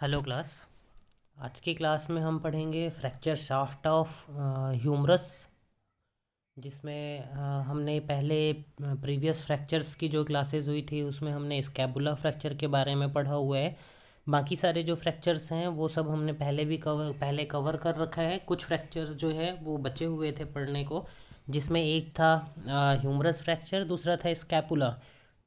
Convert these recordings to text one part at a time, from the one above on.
Hello class. आज की class में हम पढ़ेंगे फ्रैक्चर शाफ्ट ऑफ ह्यूमरस, जिसमें हमने पहले प्रीवियस फ्रैक्चर्स की जो क्लासेस हुई थी उसमें हमने स्कैपुला फ्रैक्चर के बारे में पढ़ा हुआ है। बाकी सारे जो फ्रैक्चर्स हैं वो सब हमने पहले कवर कर रखा है। कुछ फ्रैक्चर्स जो है वो बचे हुए थे पढ़ने को, जिसमें एक था ह्यूमरस फ्रैक्चर, दूसरा था स्कैपुला।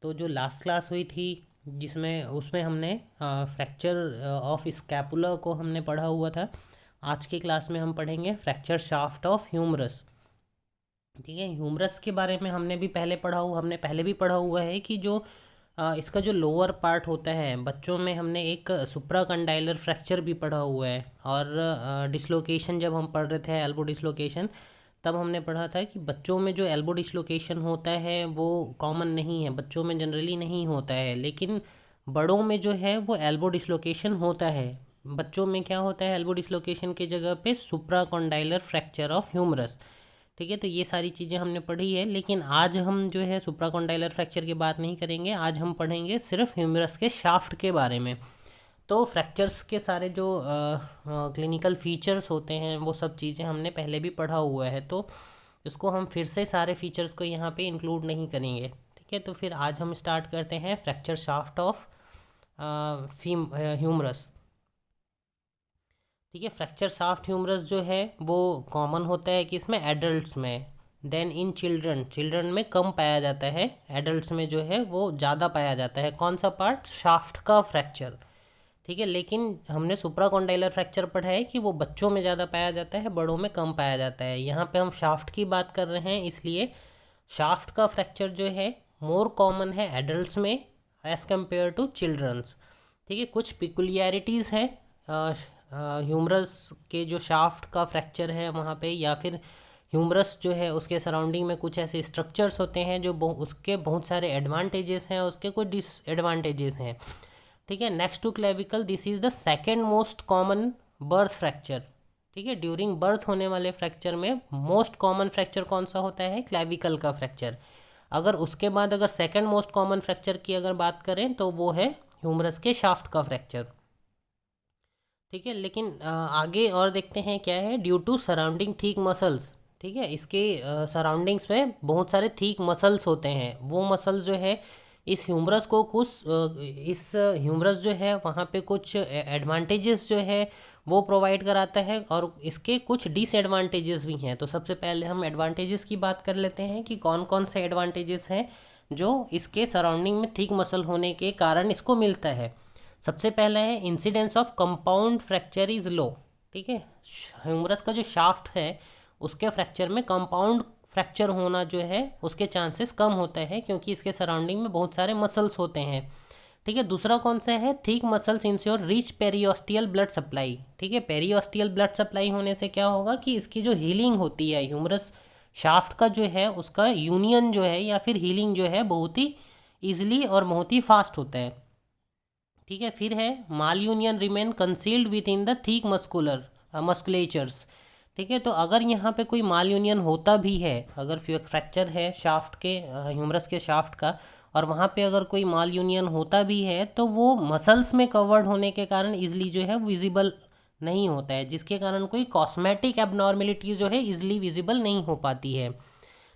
तो जो लास्ट क्लास हुई थी जिसमें उसमें हमने फ्रैक्चर ऑफ स्कैपुला को हमने पढ़ा हुआ था। आज की क्लास में हम पढ़ेंगे फ्रैक्चर शाफ्ट ऑफ ह्यूमरस। ठीक है, ह्यूमरस के बारे में हमने पहले भी पढ़ा हुआ है कि जो इसका जो लोअर पार्ट होता है, बच्चों में हमने एक सुप्राकंडाइलर फ्रैक्चर भी पढ़ा हुआ है। और डिसलोकेशन जब हम पढ़ रहे थे, एल्बो डिसलोकेशन, तब हमने पढ़ा था कि बच्चों में जो एल्बो डिसलोकेशन होता है वो कॉमन नहीं है, बच्चों में जनरली नहीं होता है, लेकिन बड़ों में जो है वो एल्बो डिसलोकेशन होता है। बच्चों में क्या होता है, एल्बो डिसलोकेशन की जगह पे सुप्राकॉन्डाइलर फ्रैक्चर ऑफ ह्यूमरस। ठीक है, तो ये सारी चीज़ें हमने पढ़ी है, लेकिन आज हम जो है सुप्राकॉन्डाइलर फ्रैक्चर की बात नहीं करेंगे। आज हम पढ़ेंगे सिर्फ ह्यूमरस के शाफ्ट के बारे में। तो फ्रैक्चर्स के सारे जो क्लिनिकल फीचर्स होते हैं वो सब चीज़ें हमने पहले भी पढ़ा हुआ है, तो इसको हम फिर से सारे फीचर्स को यहाँ पे इंक्लूड नहीं करेंगे। ठीक है, तो फिर आज हम स्टार्ट करते हैं फ्रैक्चर शाफ्ट ऑफ ह्यूमरस। ठीक है, फ्रैक्चर शाफ्ट ह्यूमरस जो है वो कॉमन होता है कि इसमें एडल्ट्स में, देन इन चिल्ड्रन, चिल्ड्रन में कम पाया जाता है, एडल्ट्स में जो है वो ज़्यादा पाया जाता है। कौन सा पार्ट? शाफ्ट का फ्रैक्चर। ठीक है, लेकिन हमने सुप्राकॉन्डाइलर फ्रैक्चर पढ़ा है कि वो बच्चों में ज़्यादा पाया जाता है, बड़ों में कम पाया जाता है। यहाँ पे हम शाफ्ट की बात कर रहे हैं, इसलिए शाफ्ट का फ्रैक्चर जो है मोर कॉमन है एडल्ट्स में एज़ कम्पेयर टू चिल्ड्रंस। ठीक है, कुछ पिकुलियरिटीज़ है ह्यूमरस के जो शाफ्ट का फ्रैक्चर है वहाँ पे, या फिर ह्यूमरस जो है उसके सराउंडिंग में कुछ ऐसे स्ट्रक्चर्स होते हैं जो उसके बहुत सारे एडवांटेजेस हैं, उसके कुछ डिसएडवांटेजेस हैं। ठीक है, next to clavicle this is the second most common birth fracture. ठीक है, ड्यूरिंग बर्थ होने वाले फ्रैक्चर में मोस्ट कॉमन फ्रैक्चर कौन सा होता है? क्लेविकल का फ्रैक्चर। अगर उसके बाद अगर सेकेंड मोस्ट कॉमन फ्रैक्चर की अगर बात करें तो वो है ह्यूमरस के शाफ्ट का फ्रैक्चर। ठीक है, लेकिन आगे और देखते हैं क्या है। Due to surrounding thick muscles, ठीक है, इसके सराउंडिंग्स में बहुत सारे थीक मसल्स होते हैं। वो मसल्स जो है इस ह्यूमरस को कुछ इस ह्यूमरस जो है वहाँ पे कुछ एडवांटेजेस जो है वो प्रोवाइड कराता है, और इसके कुछ डिसएडवांटेजेस भी हैं। तो सबसे पहले हम एडवांटेजेस की बात कर लेते हैं कि कौन कौन से एडवांटेजेस हैं जो इसके सराउंडिंग में थिक मसल होने के कारण इसको मिलता है। सबसे पहला है incidence of compound fracture is low. ठीक है, ह्यूमरस का जो शाफ्ट है उसके फ्रैक्चर में कंपाउंड फ्रैक्चर होना जो है उसके चांसेस कम होते हैं, क्योंकि इसके सराउंडिंग में बहुत सारे मसल्स होते हैं। ठीक है, दूसरा कौन सा है? Thick muscles ensure rich periosteal blood supply. ठीक है, पेरियोस्टियल ब्लड सप्लाई होने से क्या होगा कि इसकी जो हीलिंग होती है ह्यूमरस शाफ्ट का जो है उसका यूनियन जो है या फिर हीलिंग जो है बहुत ही ईजिली और बहुत ही फास्ट होता है। ठीक है, फिर है malunion remain concealed within the thick musculatures. ठीक है, तो अगर यहाँ पे कोई माल यूनियन होता भी है, अगर फ्रैक्चर है शाफ्ट के ह्यूमरस के शाफ्ट का, और वहाँ पे अगर कोई माल यूनियन होता भी है तो वो मसल्स में कवर्ड होने के कारण इजली जो है विजिबल नहीं होता है, जिसके कारण कोई कॉस्मेटिक एबनॉर्मेलिटी जो है इजली विजिबल नहीं हो पाती है।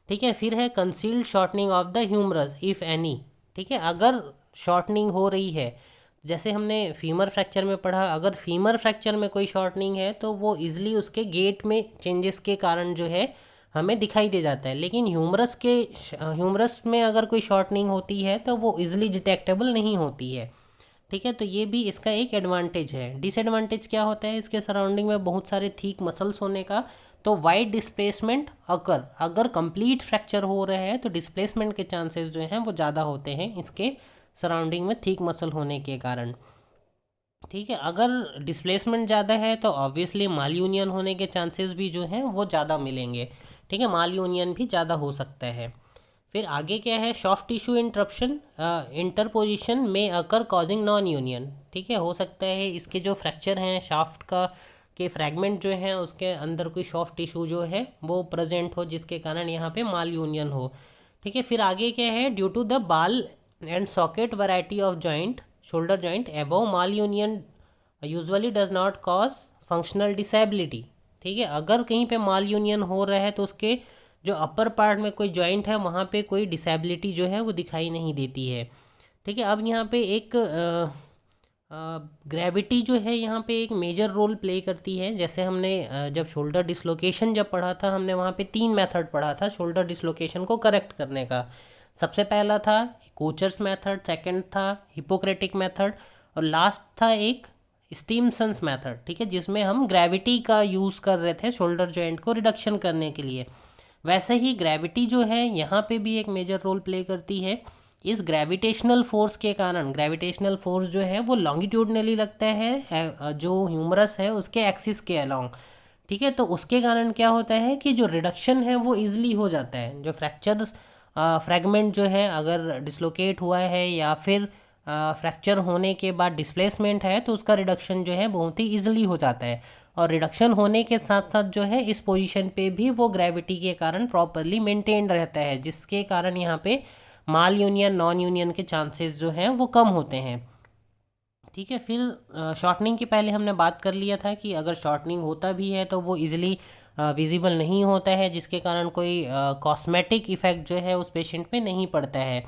ठीक है, फिर है concealed shortening of the humerus if any. ठीक है, अगर शॉर्टनिंग हो रही है, जैसे हमने फीमर फ्रैक्चर में पढ़ा, अगर फीमर फ्रैक्चर में कोई शॉर्टनिंग है तो वो इजली उसके गेट में चेंजेस के कारण जो है हमें दिखाई दे जाता है, लेकिन ह्यूमरस में अगर कोई शॉर्टनिंग होती है तो वो इजली डिटेक्टेबल नहीं होती है। ठीक है, तो ये भी इसका एक एडवांटेज है। डिसएडवांटेज क्या होता है इसके सराउंडिंग में बहुत सारे थीक मसल्स होने का? तो वाइड डिस्प्लेसमेंट अकर, अगर कंप्लीट फ्रैक्चर हो रहा है तो डिस्प्लेसमेंट के चांसेस जो हैं वो ज़्यादा होते हैं इसके सराउंडिंग में थीक मसल होने के कारण। ठीक है, अगर डिस्प्लेसमेंट ज़्यादा है तो ऑब्वियसली माल यूनियन होने के चांसेस भी जो हैं वो ज़्यादा मिलेंगे। ठीक है, माल यूनियन भी ज़्यादा हो सकता है। फिर आगे क्या है? सॉफ्ट टिश्यू इंटरप्शन इंटरपोजिशन में अकर कॉजिंग नॉन यूनियन। ठीक है, हो सकता है इसके जो फ्रैक्चर हैं शाफ्ट का के फ्रैगमेंट जो हैं उसके अंदर कोई सॉफ्ट टिश्यू जो है वो प्रेजेंट हो, जिसके कारण यहाँ पे माल यूनियन हो। ठीक है, फिर आगे क्या है? ड्यू टू द बाल and socket variety of joint, shoulder joint above mall union usually does not cause functional disability. ठीक है, अगर कहीं पे माल यूनियन हो रहा है तो उसके जो अपर पार्ट में कोई जॉइंट है वहाँ पे कोई डिसेबिलिटी जो है वो दिखाई नहीं देती है। ठीक है, अब यहाँ पे एक ग्रेविटी जो है यहाँ पे एक मेजर रोल प्ले करती है। जैसे हमने जब शोल्डर डिसलोकेशन जब पढ़ा था, हमने वहाँ पे 3 मेथड पढ़ा था शोल्डर डिसलोकेशन को करेक्ट करने का। सबसे पहला था कोचर्स मेथड, सेकंड था हिपोक्रेटिक मेथड, और लास्ट था एक स्टीमसन्स मेथड। ठीक है, जिसमें हम ग्रेविटी का यूज़ कर रहे थे शोल्डर जॉइंट को रिडक्शन करने के लिए। वैसे ही ग्रेविटी जो है यहाँ पे भी एक मेजर रोल प्ले करती है। इस ग्रेविटेशनल फोर्स के कारण, ग्रेविटेशनल फोर्स जो है वो लॉन्गिट्यूडनली लगता है जो ह्यूमरस है उसके एक्सिस के अलोंग। ठीक है, तो उसके कारण क्या होता है कि जो रिडक्शन है वो इजीली हो जाता है। जो फ्रैक्चर्स फ्रैगमेंट जो है अगर डिसलोकेट हुआ है या फिर फ्रैक्चर होने के बाद डिस्प्लेसमेंट है तो उसका रिडक्शन जो है बहुत ही ईजिली हो जाता है। और रिडक्शन होने के साथ साथ जो है इस पोजीशन पे भी वो ग्रेविटी के कारण प्रॉपरली मेंटेन रहता है, जिसके कारण यहाँ पे माल यूनियन नॉन यूनियन के चांसेस जो हैं वो कम होते हैं। ठीक है, फिर शॉर्टनिंग के पहले हमने बात कर लिया था कि अगर शॉर्टनिंग होता भी है तो वो इजीली विजिबल नहीं होता है, जिसके कारण कोई कॉस्मेटिक इफ़ेक्ट जो है उस पेशेंट पे नहीं पड़ता है।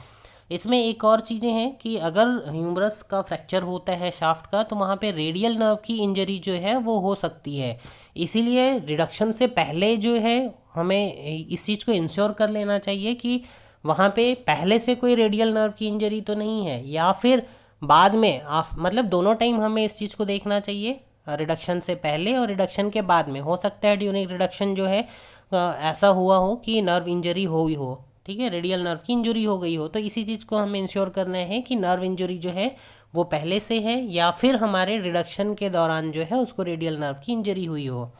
इसमें एक और चीज़ें हैं कि अगर ह्यूमरस का फ्रैक्चर होता है शाफ्ट का तो वहाँ पे रेडियल नर्व की इंजरी जो है वो हो सकती है। इसीलिए रिडक्शन से पहले जो है हमें इस चीज़ को इंश्योर कर लेना चाहिए कि वहाँ पे पहले से कोई रेडियल नर्व की इंजरी तो नहीं है, या फिर बाद में आप मतलब दोनों टाइम हमें इस चीज़ को देखना चाहिए, रिडक्शन से पहले और रिडक्शन के बाद में। हो सकता है ड्यूरिंग रिडक्शन जो है ऐसा हुआ हो कि नर्व इंजरी हुई हो। ठीक है, रेडियल नर्व की इंजरी हो गई हो, तो इसी चीज़ को हमें इंश्योर करना है कि नर्व इंजरी जो है वो पहले से है या फिर हमारे रिडक्शन के दौरान जो है उसको रेडियल नर्व की इंजरी हुई हो।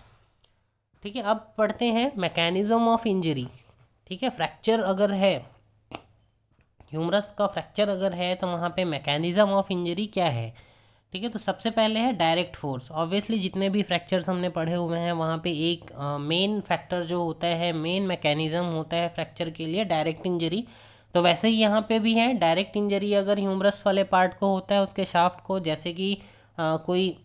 ठीक है, अब पढ़ते हैं मैकेनिज्म ऑफ इंजरी। ठीक है, फ्रैक्चर अगर है, ह्यूमरस का फ्रैक्चर अगर है तो वहाँ पे मैकेनिज्म ऑफ इंजरी क्या है। ठीक है, तो सबसे पहले है डायरेक्ट फोर्स। ऑब्वियसली जितने भी फ्रैक्चर्स हमने पढ़े हुए हैं वहाँ पे एक मेन फैक्टर जो होता है, मेन मैकेनिज्म होता है फ्रैक्चर के लिए, डायरेक्ट इंजरी। तो वैसे ही यहाँ पे भी है डायरेक्ट इंजरी। अगर ह्यूमरस वाले पार्ट को होता है उसके शाफ्ट को, जैसे कि कोई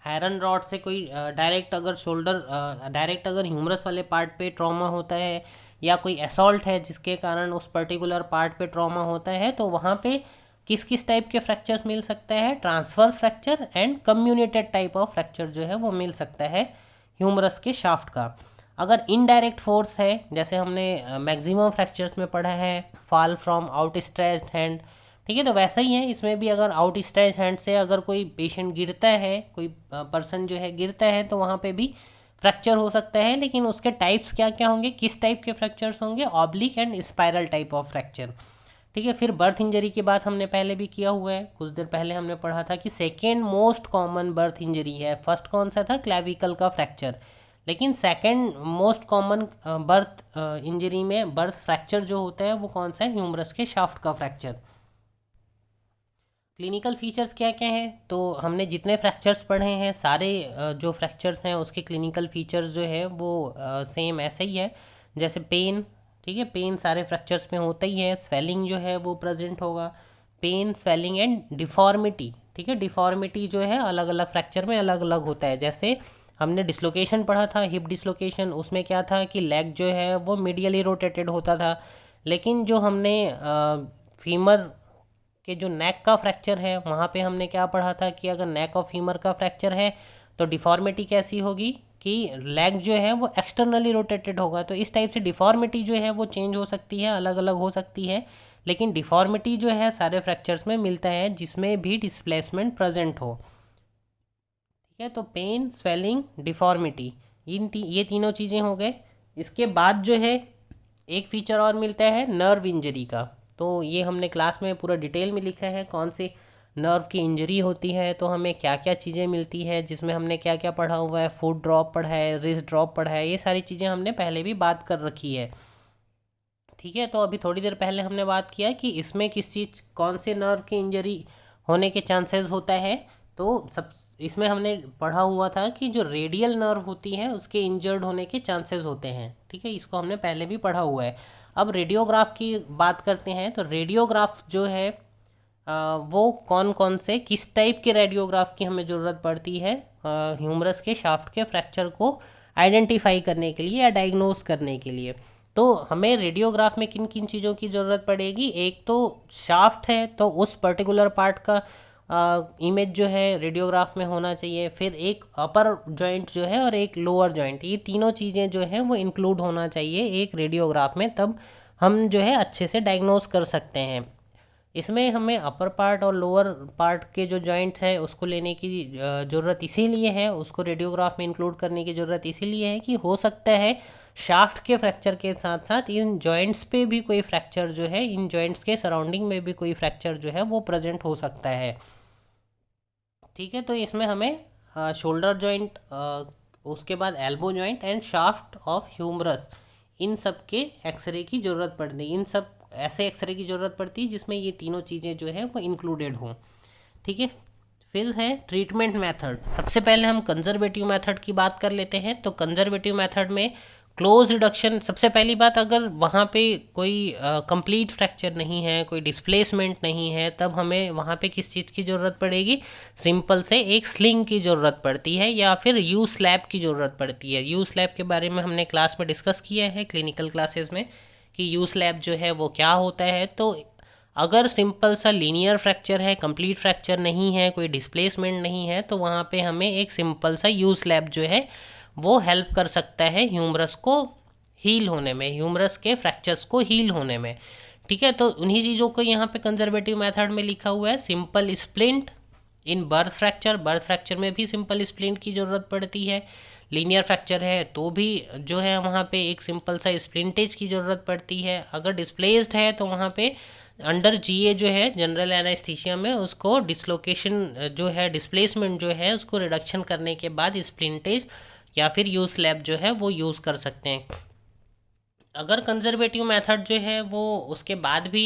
आयरन रॉड से कोई डायरेक्ट अगर शोल्डर डायरेक्ट अगर ह्यूमरस वाले पार्ट पे ट्रॉमा होता है, या कोई असॉल्ट है जिसके कारण उस पर्टिकुलर पार्ट पे ट्रॉमा होता है, तो वहाँ पे किस किस टाइप के फ्रैक्चर्स मिल सकता है, transverse fracture and comminuted type of fracture जो है वो मिल सकता है ह्यूमरस के शाफ्ट का। अगर इनडायरेक्ट फोर्स है, जैसे हमने मैक्सिमम फ्रैक्चर्स में पढ़ा है, fall from out stretched hand. ठीक है, तो वैसा ही है इसमें भी। अगर आउट स्ट्रेच हैंड से अगर कोई पेशेंट गिरता है, कोई पर्सन जो है गिरता है, तो वहाँ पे भी फ्रैक्चर हो सकता है। लेकिन उसके टाइप्स क्या क्या होंगे, किस टाइप के फ्रैक्चर्स होंगे, oblique and spiral type of fracture. ठीक है, फिर बर्थ इंजरी की बात हमने पहले भी किया हुआ है, कुछ देर पहले हमने पढ़ा था कि second most common birth injury है। फर्स्ट कौन सा था, क्लैविकल का फ्रैक्चर, लेकिन second most common birth injury में बर्थ फ्रैक्चर जो होता है वो कौन सा है, ह्यूमरस के शाफ्ट का फ्रैक्चर। क्लिनिकल फीचर्स क्या क्या हैं, तो हमने जितने फ्रैक्चर्स पढ़े हैं सारे जो फ्रैक्चर्स हैं उसके क्लिनिकल फीचर्स जो है वो सेम ऐसे ही है। जैसे पेन, ठीक है, पेन सारे फ्रैक्चर्स में होता ही है। स्वेलिंग जो है वो प्रेजेंट होगा, पेन, स्वेलिंग एंड डिफॉर्मिटी। ठीक है, डिफॉर्मिटी जो है अलग अलग फ्रैक्चर में अलग अलग होता है। जैसे हमने डिसलोकेशन पढ़ा था, हिप डिसलोकेशन, उसमें क्या था कि लेग जो है वो मीडियली रोटेटेड होता था। लेकिन जो हमने फीमर कि जो नेक का फ्रैक्चर है वहाँ पे हमने क्या पढ़ा था कि अगर नेक ऑफ फीमर का फ्रैक्चर है तो डिफॉर्मिटी कैसी होगी कि लेग जो है वो एक्सटर्नली रोटेटेड होगा। तो इस टाइप से डिफॉर्मिटी जो है वो चेंज हो सकती है, अलग अलग हो सकती है। लेकिन डिफॉर्मिटी जो है सारे फ्रैक्चर्स में मिलता है जिसमें भी डिस्प्लेसमेंट प्रेजेंट हो। ठीक है, तो पेन, स्वेलिंग, डिफॉर्मिटी, ये तीनों चीज़ें हो गए। इसके बाद जो है एक फीचर और मिलता है नर्व इंजरी का। तो ये हमने क्लास में पूरा डिटेल में लिखा है कौन से नर्व की इंजरी होती है, तो हमें क्या क्या चीज़ें मिलती है, जिसमें हमने क्या क्या पढ़ा हुआ है, फुट ड्रॉप पढ़ा है, रिस्ट ड्रॉप पढ़ा है, ये सारी चीज़ें हमने पहले भी बात कर रखी है। ठीक है, तो अभी थोड़ी देर पहले हमने बात किया कि इसमें किस चीज़ कौन से नर्व की इंजरी होने के चांसेस होता है। तो सब इसमें हमने पढ़ा हुआ था कि जो रेडियल नर्व होती है उसके इंजर्ड होने के चांसेस होते हैं। ठीक है, इसको हमने पहले भी पढ़ा हुआ है। अब रेडियोग्राफ की बात करते हैं, तो रेडियोग्राफ जो है वो कौन कौन से किस टाइप के रेडियोग्राफ की हमें ज़रूरत पड़ती है ह्यूमरस के शाफ्ट के फ्रैक्चर को आइडेंटिफाई करने के लिए या डायग्नोस करने के लिए। तो हमें रेडियोग्राफ में किन किन चीज़ों की ज़रूरत पड़ेगी, एक तो शाफ्ट है तो उस पर्टिकुलर पार्ट का इमेज जो है रेडियोग्राफ में होना चाहिए, फिर एक अपर जॉइंट जो है और एक लोअर जॉइंट, ये तीनों चीज़ें जो है वो इंक्लूड होना चाहिए एक रेडियोग्राफ में, तब हम जो है अच्छे से डायग्नोस कर सकते हैं। इसमें हमें अपर पार्ट और लोअर पार्ट के जो जॉइंट्स है उसको लेने की ज़रूरत इसीलिए है, उसको रेडियोग्राफ में इंक्लूड करने की ज़रूरत इसीलिए है कि हो सकता है शाफ्ट के फ्रैक्चर के साथ साथ इन जॉइंट्स पे भी कोई फ्रैक्चर जो है, इन जॉइंट्स के सराउंडिंग में भी कोई फ्रैक्चर जो है वो प्रेजेंट हो सकता है। ठीक है, तो इसमें हमें शोल्डर जॉइंट, उसके बाद elbow joint and shaft of humerus, इन सब के एक्सरे की ज़रूरत पड़ती है। इन सब ऐसे एक्सरे की ज़रूरत पड़ती है जिसमें ये तीनों चीज़ें जो है वो इंक्लूडेड हों। ठीक है, फिर है ट्रीटमेंट मेथड। सबसे पहले हम कंजर्वेटिव मेथड की बात कर लेते हैं। तो कंजर्वेटिव मेथड में क्लोज रिडक्शन, सबसे पहली बात, अगर वहाँ पे कोई कंप्लीट फ्रैक्चर नहीं है, कोई डिस्प्लेसमेंट नहीं है, तब हमें वहाँ पे किस चीज़ की ज़रूरत पड़ेगी, सिंपल से एक स्लिंग की ज़रूरत पड़ती है या फिर यू स्लैब की ज़रूरत पड़ती है। यू स्लैब के बारे में हमने क्लास में डिस्कस किया है, क्लिनिकल क्लासेस में, कि यू स्लैब जो है वो क्या होता है। तो अगर सिंपल सा लीनियर फ्रैक्चर है, कंप्लीट फ्रैक्चर नहीं है, कोई डिस्प्लेसमेंट नहीं है, तो वहाँ पे हमें एक सिंपल सा यू स्लैब जो है वो हेल्प कर सकता है ह्यूमरस को हील होने में, ह्यूमरस के फ्रैक्चर्स को हील होने में। ठीक है, तो उन्हीं चीज़ों को यहाँ पे कंजर्वेटिव मेथड में लिखा हुआ है। सिंपल स्प्लिंट इन बर्थ फ्रैक्चर, बर्थ फ्रैक्चर में भी सिंपल स्प्लिंट की ज़रूरत पड़ती है। लीनियर फ्रैक्चर है तो भी जो है वहाँ पे एक सिंपल सा स्प्लिंटेज की ज़रूरत पड़ती है। अगर डिस्प्लेस्ड है तो वहाँ पे अंडर जीए जो है जनरल एनास्थीसिया में उसको डिसलोकेशन जो है, डिस्प्लेसमेंट जो है उसको रिडक्शन करने के बाद स्प्लिंटेज या फिर यू स्लैब जो है वो यूज़ कर सकते हैं। अगर कंजर्वेटिव मेथड जो है वो उसके बाद भी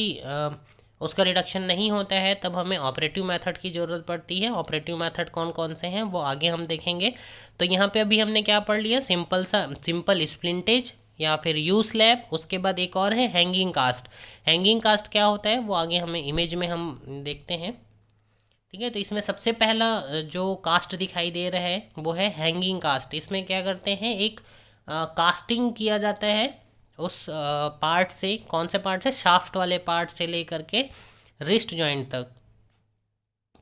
उसका रिडक्शन नहीं होता है, तब हमें ऑपरेटिव मेथड की ज़रूरत पड़ती है। ऑपरेटिव मेथड कौन कौन से हैं वो आगे हम देखेंगे। तो यहाँ पे अभी हमने क्या पढ़ लिया, सिंपल स्प्लिंटेज या फिर यू स्लैब, उसके बाद एक और है हैंगिंग कास्ट। हैंगिंग कास्ट क्या होता है वो आगे हमें इमेज में हम देखते हैं। ठीक है, तो इसमें सबसे पहला जो कास्ट दिखाई दे रहा है वो है हैंगिंग कास्ट। इसमें क्या करते हैं, एक कास्टिंग किया जाता है उस पार्ट से, कौन से पार्ट से, शाफ्ट वाले पार्ट से लेकर के रिस्ट जॉइंट तक।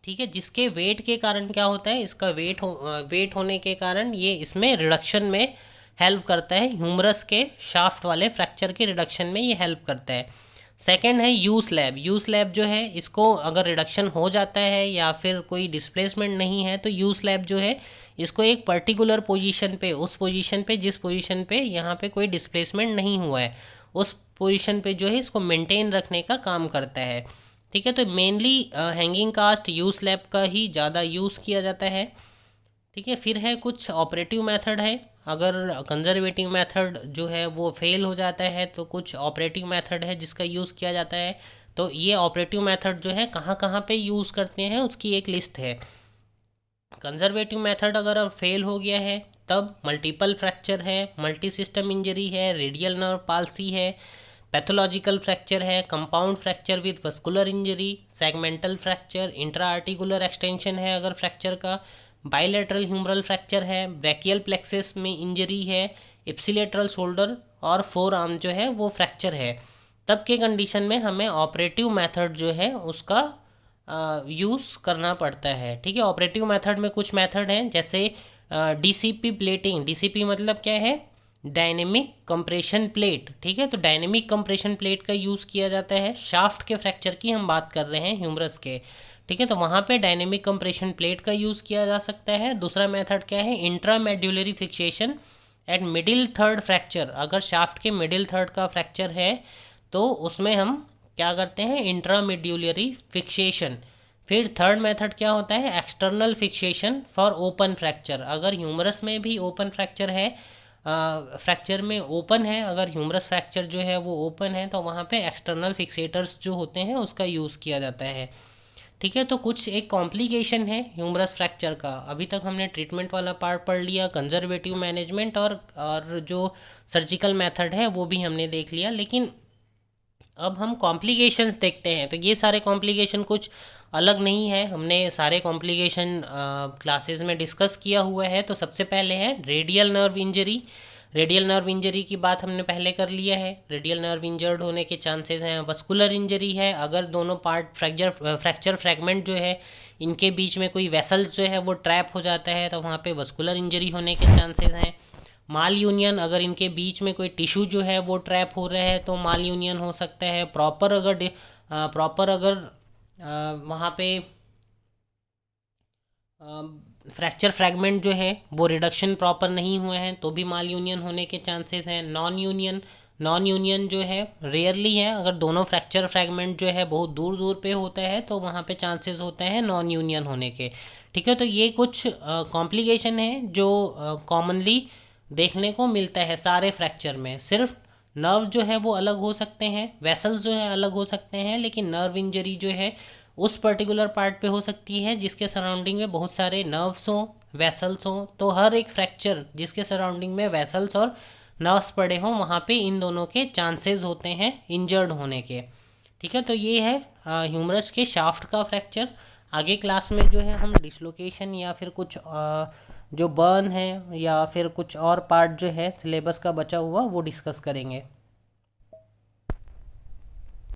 ठीक है, जिसके वेट के कारण क्या होता है, इसका वेट होने के कारण ये इसमें रिडक्शन में हेल्प करता है, ह्यूमरस के शाफ्ट वाले फ्रैक्चर के रिडक्शन में ये हेल्प करता है। सेकंड है यू स्लैब। यू स्लैब जो है, इसको अगर रिडक्शन हो जाता है या फिर कोई डिस्प्लेसमेंट नहीं है, तो यू स्लैब जो है इसको एक पर्टिकुलर पोजीशन पे, उस पोजीशन पे जिस पोजीशन पे यहाँ पे कोई डिस्प्लेसमेंट नहीं हुआ है, उस पोजीशन पे जो है इसको मेंटेन रखने का काम करता है। ठीक है, तो mainly hanging cast U slab का ही ज़्यादा यूज़ किया जाता है। ठीक है, फिर है कुछ ऑपरेटिव मेथड है। अगर कंजर्वेटिव मेथड जो है वो फेल हो जाता है तो कुछ ऑपरेटिव मेथड है जिसका यूज़ किया जाता है। तो ये ऑपरेटिव मेथड जो है कहाँ कहाँ पे यूज़ करते हैं उसकी एक लिस्ट है। कंजर्वेटिव मेथड अगर अब फेल हो गया है तब मल्टीपल फ्रैक्चर है, मल्टी सिस्टम इंजरी है, रेडियल नर्व पाल्सी है, पैथोलॉजिकल फ्रैक्चर है, compound fracture with vascular injury, segmental fracture, intra articular extension है अगर फ्रैक्चर का, बाइलेटरल ह्यूमरल फ्रैक्चर है, ब्रैकियल प्लेक्सिस में इंजरी है, इप्सिलेटरल शोल्डर और फोर आर्म जो है वो फ्रैक्चर है, तब के कंडीशन में हमें ऑपरेटिव मेथड जो है उसका यूज़ करना पड़ता है। ठीक है, ऑपरेटिव मेथड में कुछ मेथड हैं, जैसे डीसीपी प्लेटिंग। डीसीपी मतलब क्या है, डायनेमिक कंप्रेशन प्लेट। ठीक है, तो डायनेमिक कंप्रेशन प्लेट का यूज़ किया जाता है। शाफ्ट के फ्रैक्चर की हम बात कर रहे हैं, ह्यूमरस के। ठीक है, तो वहाँ पे डायनेमिक कंप्रेशन प्लेट का यूज़ किया जा सकता है। दूसरा मेथड क्या है, intramedullary fixation at middle third fracture. अगर शाफ्ट के मिडिल थर्ड का फ्रैक्चर है तो उसमें हम क्या करते हैं, इंट्रामेड्यूलरी फिक्सेशन। फिर थर्ड मेथड क्या होता है, external fixation for open fracture. अगर ह्यूमरस में भी ओपन फ्रैक्चर है, फ्रैक्चर में ओपन है, अगर ह्यूमरस फ्रैक्चर जो है वो ओपन है, तो वहाँ पे एक्सटर्नल फिक्सेटर्स जो होते हैं उसका यूज़ किया जाता है। ठीक है, तो कुछ एक कॉम्प्लिकेशन है ह्यूमरस फ्रैक्चर का। अभी तक हमने ट्रीटमेंट वाला पार्ट पढ़ लिया, कंजर्वेटिव मैनेजमेंट और जो सर्जिकल मेथड है वो भी हमने देख लिया। लेकिन अब हम कॉम्प्लिकेशंस देखते हैं। तो ये सारे कॉम्प्लिकेशन कुछ अलग नहीं है, हमने सारे कॉम्प्लिकेशन क्लासेस में डिस्कस किया हुआ है। तो सबसे पहले है radial nerve injury. Radial nerve injury की बात हमने पहले कर लिया है। रेडियल नर्व इंजर्ड होने के चांसेस हैं। वस्कुलर इंजरी है, अगर दोनों पार्ट फ्रैक्चर फ्रैगमेंट जो है इनके बीच में कोई वेसल जो है वो ट्रैप हो जाता है, तो वहाँ पे वस्कुलर इंजरी होने के चांसेस हैं। माल यूनियन, अगर इनके बीच में कोई टिश्यू जो है वो ट्रैप हो रहा है तो माल यूनियन हो सकता है। प्रॉपर अगर वहाँ पे फ्रैक्चर फ्रैगमेंट जो है वो रिडक्शन प्रॉपर नहीं हुए हैं तो भी माल यूनियन होने के चांसेस हैं। नॉन यूनियन जो है रेयरली है, अगर दोनों फ्रैक्चर फ्रैगमेंट जो है बहुत दूर दूर पे होता है तो वहाँ पे चांसेस होते हैं नॉन यूनियन होने के। ठीक है, तो ये कुछ कॉम्प्लिकेशन है जो कॉमनली देखने को मिलता है सारे फ्रैक्चर में। सिर्फ नर्व जो है वो अलग हो सकते हैं, वेसल्स जो है अलग हो सकते हैं, लेकिन नर्व इंजरी जो है उस पर्टिकुलर पार्ट पे हो सकती है जिसके सराउंडिंग में बहुत सारे नर्व्स हों, वेसल्स हों। तो हर एक फ्रैक्चर जिसके सराउंडिंग में वेसल्स और नर्व्स पड़े हों वहाँ पे इन दोनों के चांसेस होते हैं इंजर्ड होने के। ठीक है, तो ये है ह्यूमरस के शाफ्ट का फ्रैक्चर। आगे क्लास में जो है हम डिसलोकेशन या फिर कुछ जो बर्न है या फिर कुछ और पार्ट जो है सिलेबस का बचा हुआ वो डिस्कस करेंगे।